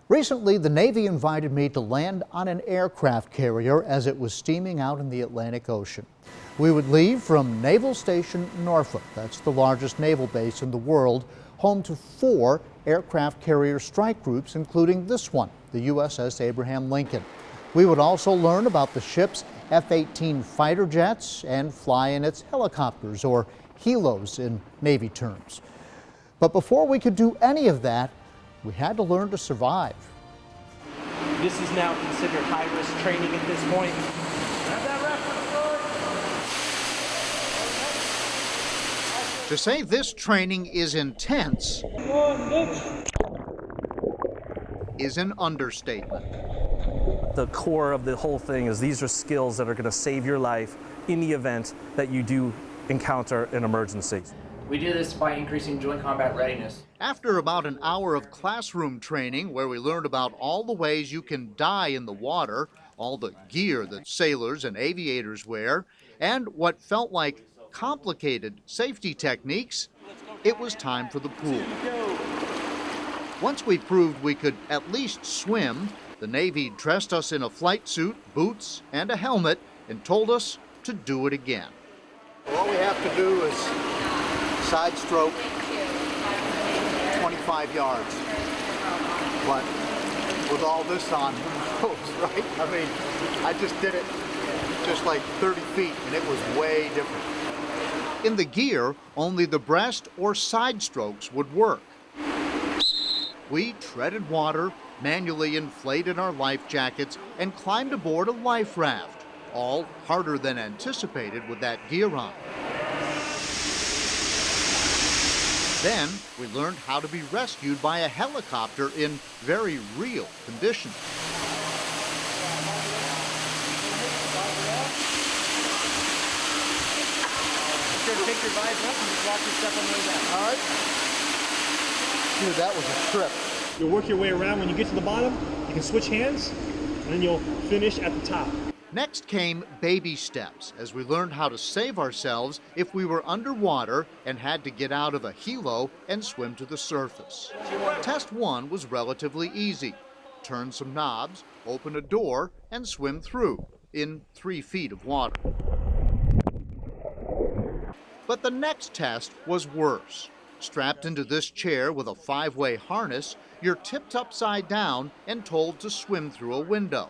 Recently, the Navy invited me to land on an aircraft carrier as it was steaming out in the Atlantic Ocean. We would leave from Naval Station Norfolk. That's the largest naval base in the world, home to 4 aircraft carrier strike groups, including this one, the USS Abraham Lincoln. We would also learn about the ship's F-18 fighter jets and fly in its helicopters, or helos in Navy terms. But before we could do any of that, we had to learn to survive. This is now considered high-risk training at this point. To say this training is intense is an understatement. The core of the whole thing is these are skills that are going to save your life in the event that you do encounter an emergency. We do this by increasing joint combat readiness. After about an hour of classroom training where we learned about all the ways you can die in the water, all the gear that sailors and aviators wear, and what felt like complicated safety techniques, it was time for the pool. Once we proved we could at least swim, the Navy dressed us in a flight suit, boots, and a helmet and told us to do it again. All we have to do is side stroke 25 yards. But with all this on, who knows, right? I mean, I just did it just like 30 feet and it was way different. In the gear, only the breast or side strokes would work. We treaded water, manually inflated our life jackets, and climbed aboard a life raft, all harder than anticipated with that gear on. Then we learned how to be rescued by a helicopter in very real conditions. Take your visor up and just watch your step on the way down. All right. Dude, that was a trip. You'll work your way around. When you get to the bottom, you can switch hands, and then you'll finish at the top. Next came baby steps as we learned how to save ourselves if we were underwater and had to get out of a helo and swim to the surface. Test 1 was relatively easy. Turn some knobs, open a door, and swim through in 3 feet of water. But the next test was worse. Strapped into this chair with a 5-way harness, you're tipped upside down and told to swim through a window.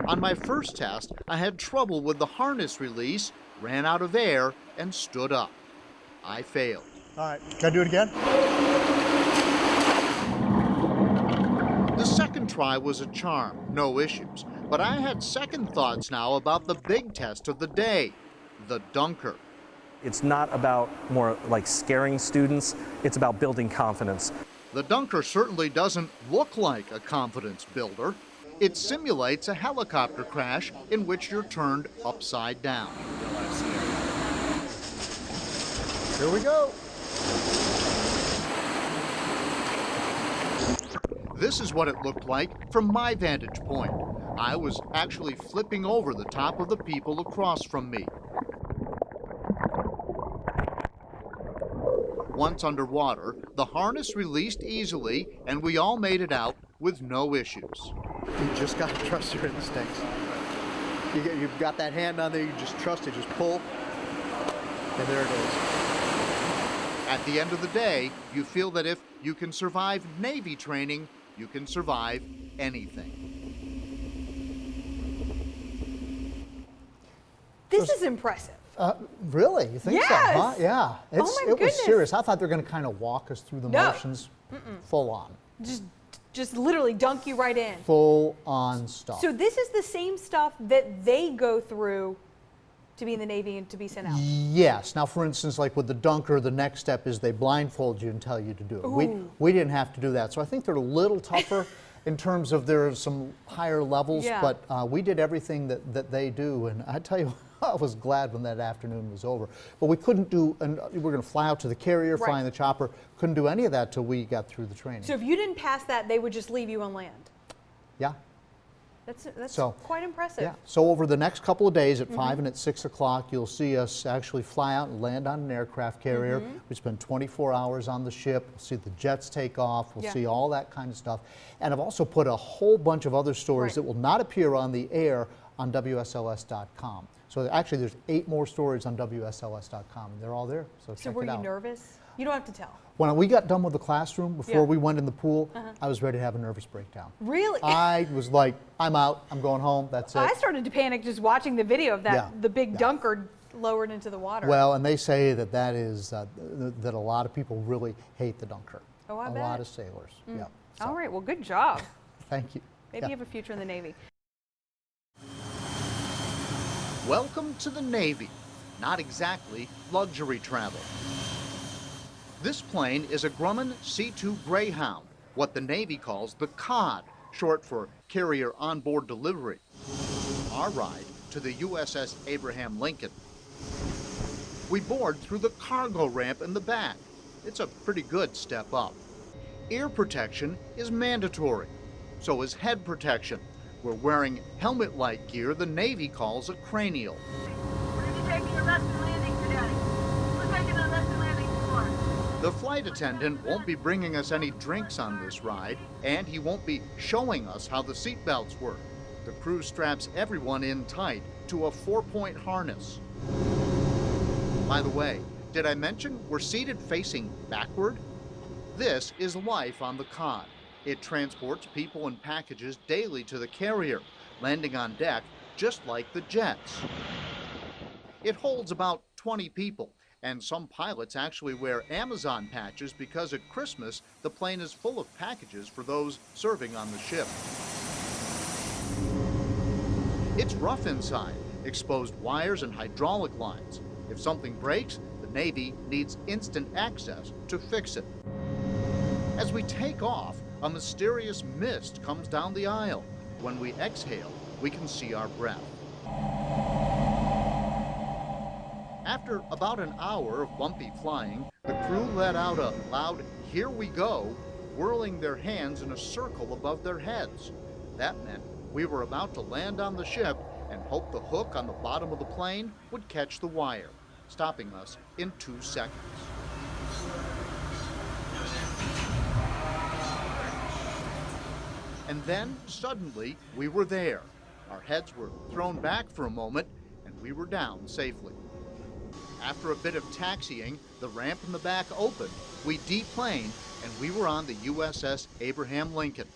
On my first test, I had trouble with the harness release, ran out of air, and stood up. I failed. All right, can I do it again? The second try was a charm, no issues. But I had second thoughts now about the big test of the day, the dunker. It's not about more like scaring students, it's about building confidence. The dunker certainly doesn't look like a confidence builder. It simulates a helicopter crash in which you're turned upside down. Here we go. This is what it looked like from my vantage point. I was actually flipping over the top of the people across from me. Once underwater, the harness released easily, and we all made it out with no issues. You just got to trust your instincts. You've got that hand on there, you just trust it, just pull, and there it is. At the end of the day, you feel that if you can survive Navy training, you can survive anything. This is impressive. Really? You think so, Yes. huh? Yeah. It was goodness. serious. I thought they were going to kind of walk us through the motions. Full on. Just literally dunk you right in. Full on stuff. So this is the same stuff that they go through to be in the Navy and to be sent out? Yes. Now, for instance, like with the dunker, the next step is they blindfold you and tell you to do it. We didn't have to do that. So I think they're a little tougher in terms of there are some higher levels, but we did everything that they do. And I tell you, I was glad when that afternoon was over. But we couldn't do, and we were going to fly out to the carrier, fly in the chopper. Couldn't do any of that till we got through the training. So if you didn't pass that, they would just leave you on land? Yeah. That's So, quite impressive. Yeah. So over the next couple of days at 5 and at 6 o'clock, you'll see us actually fly out and land on an aircraft carrier. We spend 24 hours on the ship. We'll see the jets take off. We'll see all that kind of stuff. And I've also put a whole bunch of other stories that will not appear on the air on WSLS.com. So actually there's 8 more stories on WSLS.com. They're all there, so check it out. So were you nervous? You don't have to tell. When we got done with the classroom, before we went in the pool, I was ready to have a nervous breakdown. Really? I was like, I'm out, I'm going home, that's it. I started to panic just watching the video of that, the big dunker lowered into the water. Well, and they say that that is, that a lot of people really hate the dunker. Oh, I bet. A lot of sailors, yeah. So, all right, well, good job. thank you. Maybe you have a future in the Navy. Welcome to the Navy. Not exactly luxury travel. This plane is a Grumman C-2 Greyhound, what the Navy calls the COD, short for Carrier Onboard Delivery. Our ride to the USS Abraham Lincoln. We board through the cargo ramp in the back. It's a pretty good step up. Ear protection is mandatory. So is head protection. We're wearing helmet-like gear the Navy calls a cranial. We're going to be taking a left and landing for Daddy. We're taking a left and landing for. The flight attendant won't be bringing us any drinks on this ride, and he won't be showing us how the seat belts work. The crew straps everyone in tight to a 4-point harness. By the way, did I mention we're seated facing backward? This is life on the COD. It transports people and packages daily to the carrier, landing on deck just like the jets. It holds about 20 people, and some pilots actually wear Amazon patches because at Christmas the plane is full of packages for those serving on the ship. It's rough inside, exposed wires and hydraulic lines. If something breaks, the Navy needs instant access to fix it. As we take off, a mysterious mist comes down the aisle. When we exhale, we can see our breath. After about an hour of bumpy flying, the crew let out a loud, "Here we go," whirling their hands in a circle above their heads. That meant we were about to land on the ship and hope the hook on the bottom of the plane would catch the wire, stopping us in 2 seconds. And then, suddenly, we were there. Our heads were thrown back for a moment, and we were down safely. After a bit of taxiing, the ramp in the back opened, we deplaned, and we were on the USS Abraham Lincoln,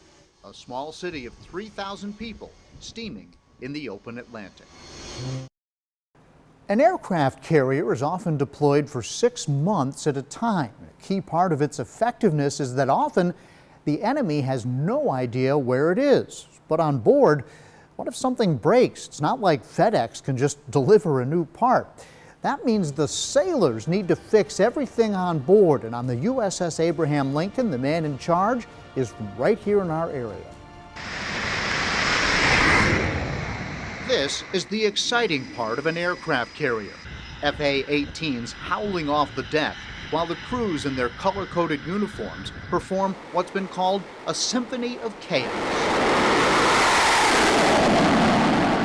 a small city of 3,000 people steaming in the open Atlantic. An aircraft carrier is often deployed for 6 months at a time. A key part of its effectiveness is that often the enemy has no idea where it is. But on board, what if something breaks? It's not like FedEx can just deliver a new part. That means the sailors need to fix everything on board. And on the USS Abraham Lincoln, the man in charge is right here in our area. This is the exciting part of an aircraft carrier. FA-18s howling off the deck, while the crews in their color-coded uniforms perform what's been called a symphony of chaos.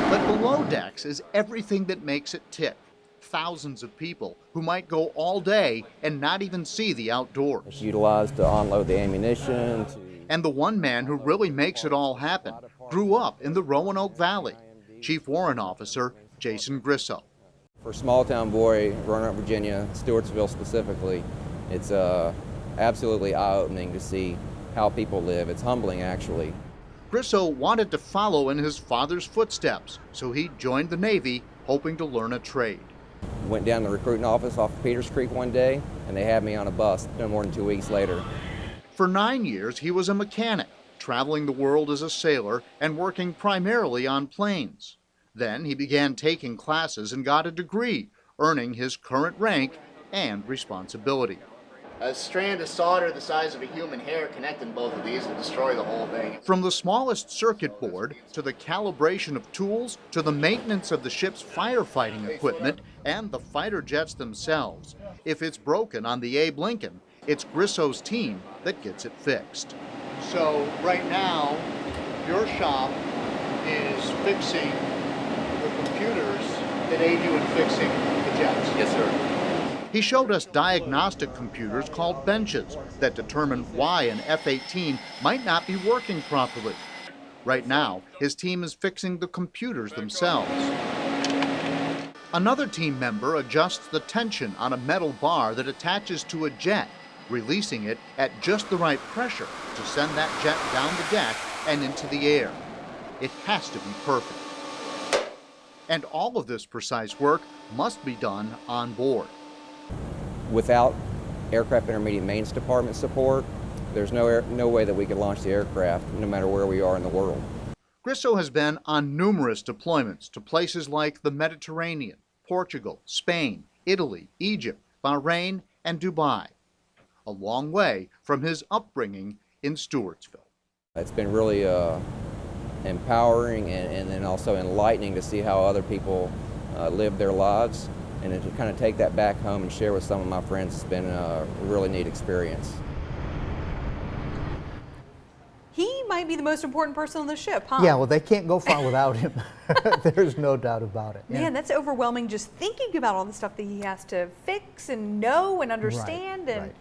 But below decks is everything that makes it tick. Thousands of people who might go all day and not even see the outdoors. It's utilized to unload the ammunition. And the one man who really makes it all happen grew up in the Roanoke Valley. Chief Warrant Officer Jason Grisso. For a small town boy, Roanoke, Virginia, Stewartsville specifically, it's absolutely eye-opening to see how people live. It's humbling, actually. Grisso wanted to follow in his father's footsteps, so he joined the Navy, hoping to learn a trade. Went down to the recruiting office off of Peters Creek one day, and they had me on a bus no more than 2 weeks later. For 9 years, he was a mechanic, traveling the world as a sailor and working primarily on planes. Then he began taking classes and got a degree, earning his current rank and responsibility. A strand of solder the size of a human hair connecting both of these will destroy the whole thing. From the smallest circuit board to the calibration of tools to the maintenance of the ship's firefighting equipment and the fighter jets themselves. If it's broken on the Abe Lincoln, it's Grisso's team that gets it fixed. So right now, your shop is fixing the computers that aid you in fixing the jets. Yes, sir. He showed us diagnostic computers called benches that determine why an F-18 might not be working properly. Right now, his team is fixing the computers themselves. Another team member adjusts the tension on a metal bar that attaches to a jet, releasing it at just the right pressure to send that jet down the deck and into the air. It has to be perfect. And all of this precise work must be done on board. Without Aircraft Intermediate Maintenance Department support, there's no way that we could launch the aircraft no matter where we are in the world. Grisso has been on numerous deployments to places like the Mediterranean, Portugal, Spain, Italy, Egypt, Bahrain, and Dubai. A long way from his upbringing in Stewartsville. It's been really empowering and then also enlightening to see how other people live their lives, and to kind of take that back home and share with some of my friends has been a really neat experience. He might be the most important person on the ship, huh? Yeah, well, they can't go far without him. There's no doubt about it. Man, that's overwhelming just thinking about all the stuff that he has to fix and know and understand. Right, and right.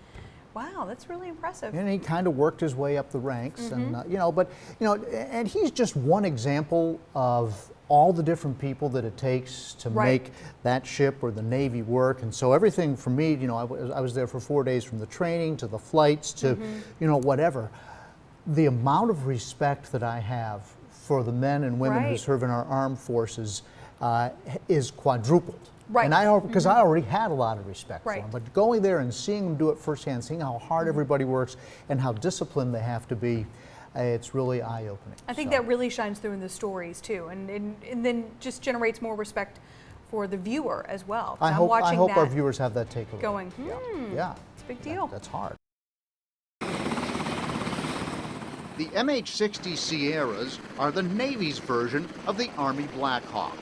Wow, that's really impressive. And he kind of worked his way up the ranks, and and he's just one example of all the different people that it takes to make that ship or the Navy work. And so everything for me, I was there for 4 days, from the training to the flights to, whatever. The amount of respect that I have for the men and women who serve in our armed forces is quadrupled. Right. And I hope, because I already had a lot of respect for them, but going there and seeing them do it firsthand, seeing how hard everybody works and how disciplined they have to be, it's really eye-opening. I think that really shines through in the stories too, and then just generates more respect for the viewer as well. I hope our viewers have that takeaway. Going, yeah, it's a big deal. That's hard. The MH-60 Sierras are the Navy's version of the Army Black Hawk.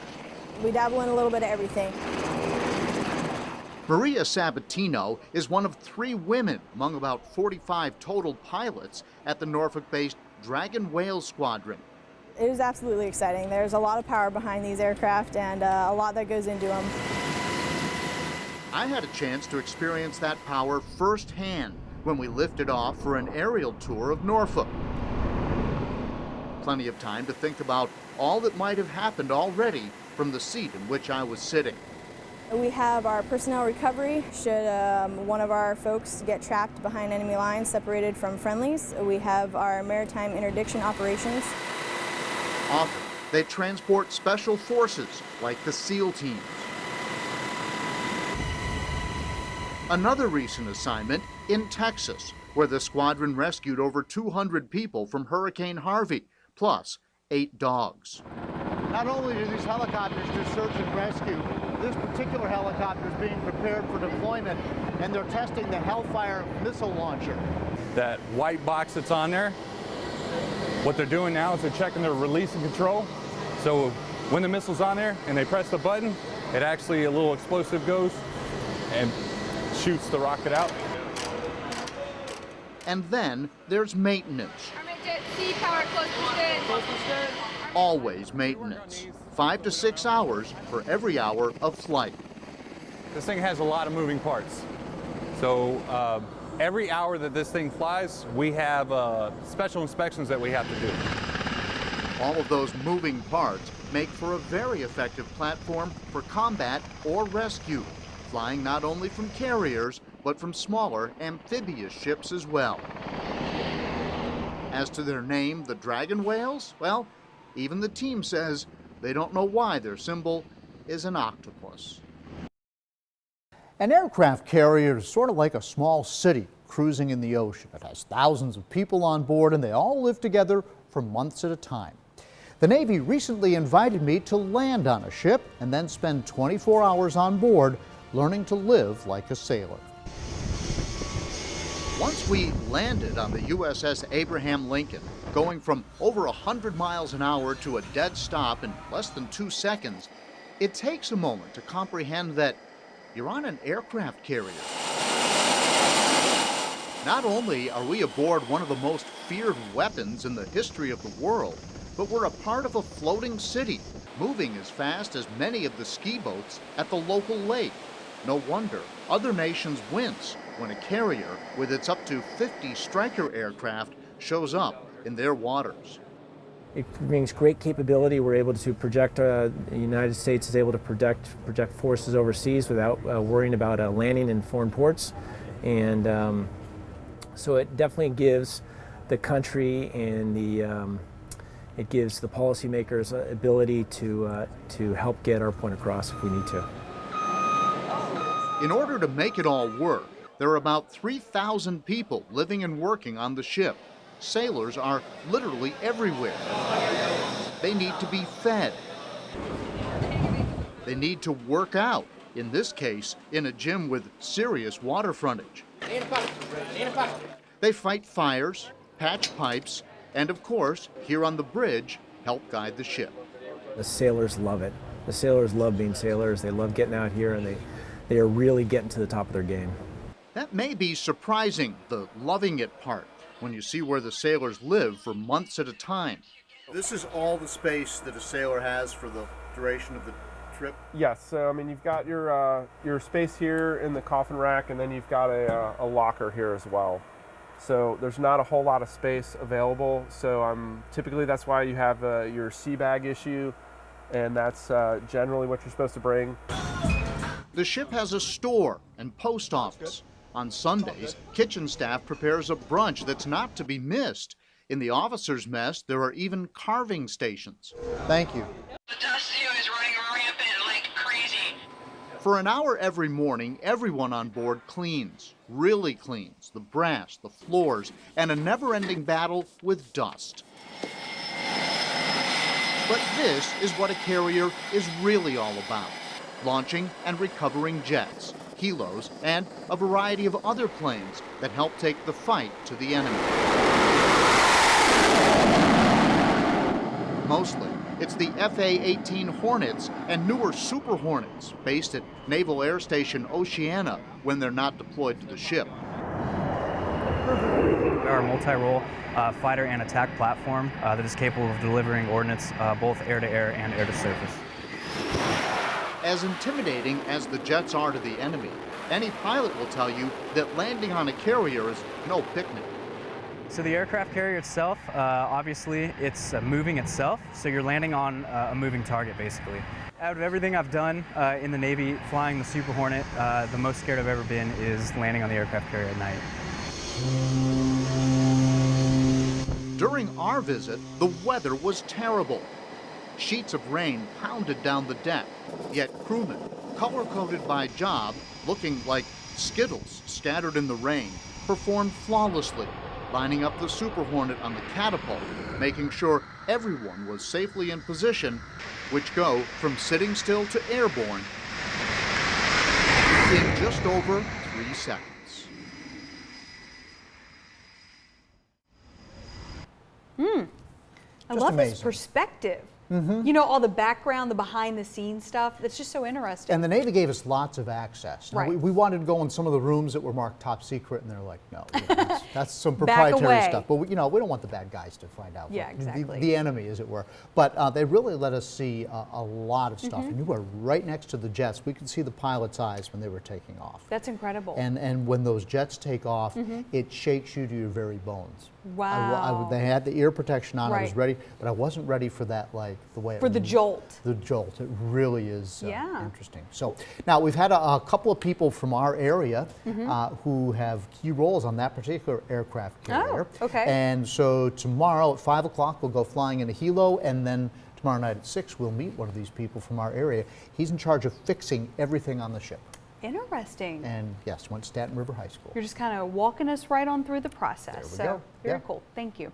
We dabble in a little bit of everything. Maria Sabatino is one of 3 women among about 45 total pilots at the Norfolk-based Dragon Whale Squadron. It is absolutely exciting. There's a lot of power behind these aircraft and a lot that goes into them. I had a chance to experience that power firsthand when we lifted off for an aerial tour of Norfolk. Plenty of time to think about all that might have happened already from the seat in which I was sitting. We have our personnel recovery should one of our folks get trapped behind enemy lines separated from friendlies. We have our maritime interdiction operations. Often, they transport special forces like the SEAL teams. Another recent assignment in Texas, where the squadron rescued over 200 people from Hurricane Harvey, plus 8 dogs. Not only do these helicopters do search and rescue, this particular helicopter is being prepared for deployment, and they're testing the Hellfire missile launcher. That white box that's on there, what they're doing now is they're checking their release and control. So when the missile's on there and they press the button, it actually, a little explosive goes and shoots the rocket out. And then there's maintenance. C-power, close to stern. Always maintenance. 5 to 6 hours for every hour of flight. This thing has a lot of moving parts. So every hour that this thing flies, we have special inspections that we have to do. All of those moving parts make for a very effective platform for combat or rescue, flying not only from carriers, but from smaller amphibious ships as well. As to their name, the Dragon Whales, well, even the team says they don't know why their symbol is an octopus. An aircraft carrier is sort of like a small city cruising in the ocean. It has thousands of people on board, and they all live together for months at a time. The Navy recently invited me to land on a ship and then spend 24 hours on board learning to live like a sailor. Once we landed on the USS Abraham Lincoln, going from over 100 miles an hour to a dead stop in less than 2 seconds, it takes a moment to comprehend that you're on an aircraft carrier. Not only are we aboard one of the most feared weapons in the history of the world, but we're a part of a floating city, moving as fast as many of the ski boats at the local lake. No wonder other nations wince when a carrier with its up to 50 Stryker aircraft shows up in their waters. It brings great capability. We're able to project, the United States is able to project forces overseas without worrying about landing in foreign ports. And so it definitely gives the country and it gives the policymakers ability to help get our point across if we need to. In order to make it all work, there are about 3,000 people living and working on the ship. Sailors are literally everywhere. They need to be fed. They need to work out, in this case, in a gym with serious water frontage. They fight fires, patch pipes, and of course, here on the bridge, help guide the ship. The sailors love it. The sailors love being sailors. They love getting out here, and they are really getting to the top of their game. That may be surprising, the loving it part, when you see where the sailors live for months at a time. This is all the space that a sailor has for the duration of the trip? Yes, so I mean you've got your space here in the coffin rack, and then you've got a locker here as well. So there's not a whole lot of space available, so typically that's why you have your sea bag issue, and that's generally what you're supposed to bring. The ship has a store and post office. On Sundays, kitchen staff prepares a brunch that's not to be missed. In the officers' mess, there are even carving stations. Thank you. The dust here is running rampant like crazy. For an hour every morning, everyone on board cleans, really cleans, the brass, the floors, and a never-ending battle with dust. But this is what a carrier is really all about. Launching and recovering jets, helos, and a variety of other planes that help take the fight to the enemy. Mostly, it's the FA-18 Hornets and newer Super Hornets based at Naval Air Station Oceana when they're not deployed to the ship. Our multi-role fighter and attack platform that is capable of delivering ordnance both air-to-air and air-to-surface. As intimidating as the jets are to the enemy, any pilot will tell you that landing on a carrier is no picnic. So the aircraft carrier itself, obviously it's moving itself, so you're landing on a moving target basically. Out of everything I've done in the Navy, flying the Super Hornet, the most scared I've ever been is landing on the aircraft carrier at night. During our visit, the weather was terrible. Sheets of rain pounded down the deck, yet crewmen, color-coded by job, looking like Skittles scattered in the rain, performed flawlessly, lining up the Super Hornet on the catapult, making sure everyone was safely in position, which go from sitting still to airborne in just over 3 seconds. I love this perspective. You know, all the background, the behind the scenes stuff. That's just so interesting. And the Navy gave us lots of access. Now, Right. we wanted to go in some of the rooms that were marked top secret, and they're like, no, that's some proprietary stuff. But we don't want the bad guys to find out. Yeah, exactly. The enemy, as it were. But they really let us see a lot of stuff. And you were right next to the jets. We could see the pilot's eyes when they were taking off. That's incredible. And when those jets take off, it shakes you to your very bones. Wow. They had the ear protection on. I was Right. ready, but I wasn't ready for that, like the way For the jolt. The jolt. It really is Yeah. interesting. So now we've had a couple of people from our area who have key roles on that particular aircraft carrier. Oh, okay. And so tomorrow at 5 o'clock we'll go flying in a helo, and then tomorrow night at 6 we'll meet one of these people from our area. He's in charge of fixing everything on the ship. Interesting. And yes, went to Staten River High School. You're just kind of walking us right on through the process. There we go. Very Yeah. cool. Thank you.